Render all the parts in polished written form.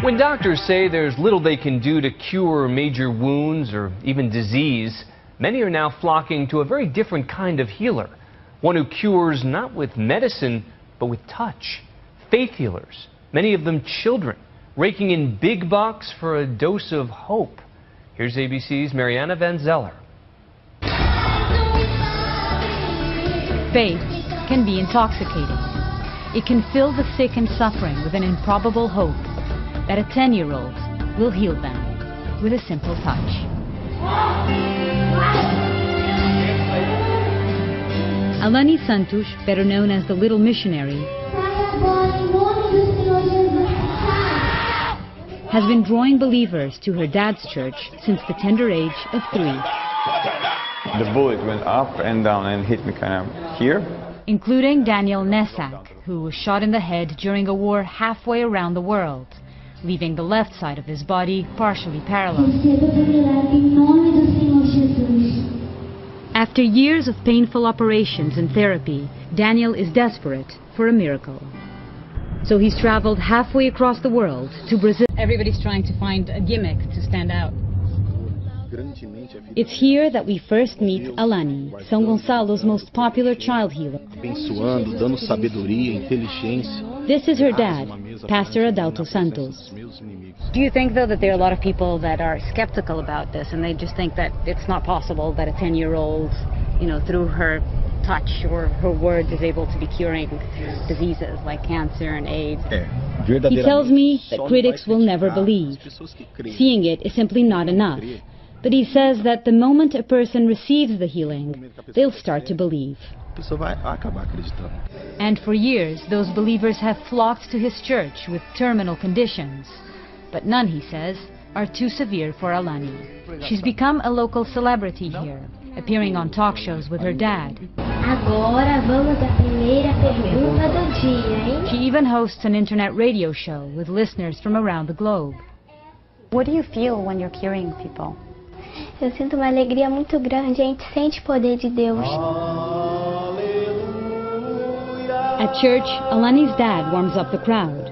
When doctors say there's little they can do to cure major wounds or even disease, many are now flocking to a very different kind of healer. One who cures not with medicine, but with touch. Faith healers, many of them children, raking in big bucks for a dose of hope. Here's ABC's Mariana Van Zeller. Faith can be intoxicating. It can fill the sick and suffering with an improbable hope that a 10-year-old will heal them with a simple touch. Alani Santos, better known as the Little Missionary, has been drawing believers to her dad's church since the tender age of 3. The bullet went up and down and hit me kind of here. Including Daniel Nesak, who was shot in the head during a war halfway around the world, leaving the left side of his body partially paralyzed. After years of painful operations and therapy, Daniel is desperate for a miracle. So he's traveled halfway across the world to Brazil. Everybody's trying to find a gimmick to stand out. It's here that we first meet Alani, São Gonçalo's most popular child healer. This is her dad, Pastor Adalto Santos. Do you think, though, that there are a lot of people that are skeptical about this and they just think that it's not possible that a 10-year-old, through her touch or her words is able to be curing diseases like cancer and AIDS? He tells me that critics will never believe. Seeing it is simply not enough. But he says that the moment a person receives the healing, they'll start to believe. And for years, those believers have flocked to his church with terminal conditions. But none, he says, are too severe for Alani. She's become a local celebrity here, appearing on talk shows with her dad. She even hosts an internet radio show with listeners from around the globe. What do you feel when you're curing people? Eu sinto uma alegria muito grande, a gente sente o poder de Deus. At church, Alani's dad warms up the crowd,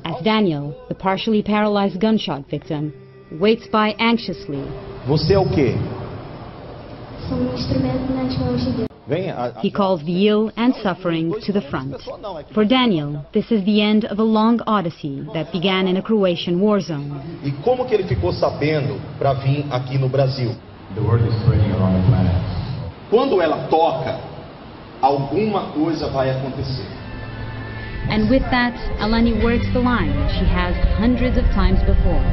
as Daniel, the partially paralyzed gunshot victim, waits by anxiously. Você é o quê? Sou instrumento nas mãos de Deus. He calls the ill and suffering to the front. For Daniel, this is the end of a long odyssey that began in a Croatian war zone. E como que ele ficou sabendo para vir aqui no Brasil? The word is spreading around the planet. Quando ela toca, alguma coisa vai acontecer. And with that, Alani works the line she has hundreds of times before.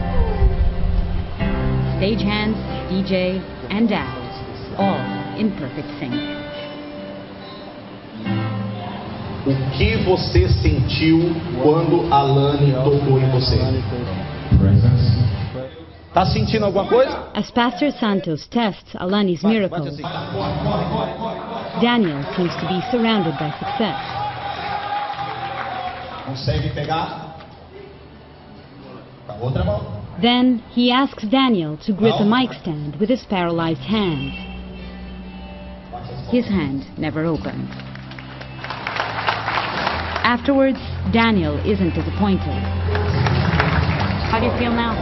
Stagehands, DJ, and dad, all in perfect sync. O que você sentiu quando Alani tocou em você? Tá sentindo alguma coisa? As Pastor Santos tests Alani's miracles, Daniel seems to be surrounded by success. Consegue pegar? Com a outra mão. Then he asks Daniel to grip a mic stand with his paralyzed hand. His hand never opened. Afterwards, Daniel isn't disappointed. How do you feel now?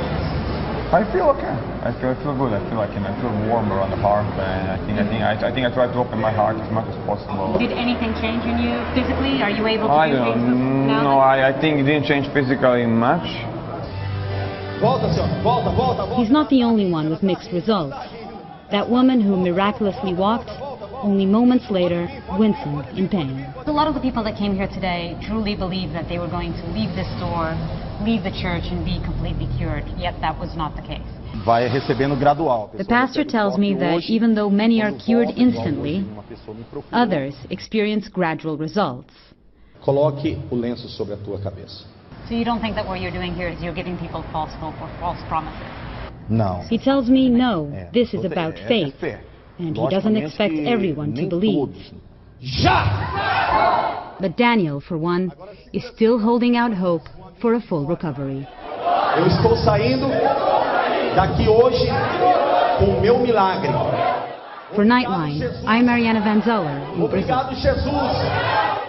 I feel okay. I feel good. I feel warmer on the heart, and I think I try to open my heart as much as possible. Did anything change in you physically? Are you able to I do don't things now? No, I think it didn't change physically much. Volta, senhor. Volta. He's not the only one with mixed results. That woman who miraculously walked, only moments later, wincing in pain. A lot of the people that came here today truly believed that they were going to leave this door, leave the church, and be completely cured, yet that was not the case. Vai recebendo gradual. The pastor tells me that even though many are cured instantly, others experience gradual results. Coloque o lenço sobre a tua cabeça. So you don't think that what you're doing here is you're giving people false hope or false promises? Não. He tells me no, this is about faith. And he doesn't expect everyone to believe. But Daniel, for one, is still holding out hope for a full recovery. Eu estou saindo daqui hoje com o meu milagre. For Nightline, I'm Mariana Van Zeller in Brazil. Obrigado, Jesus.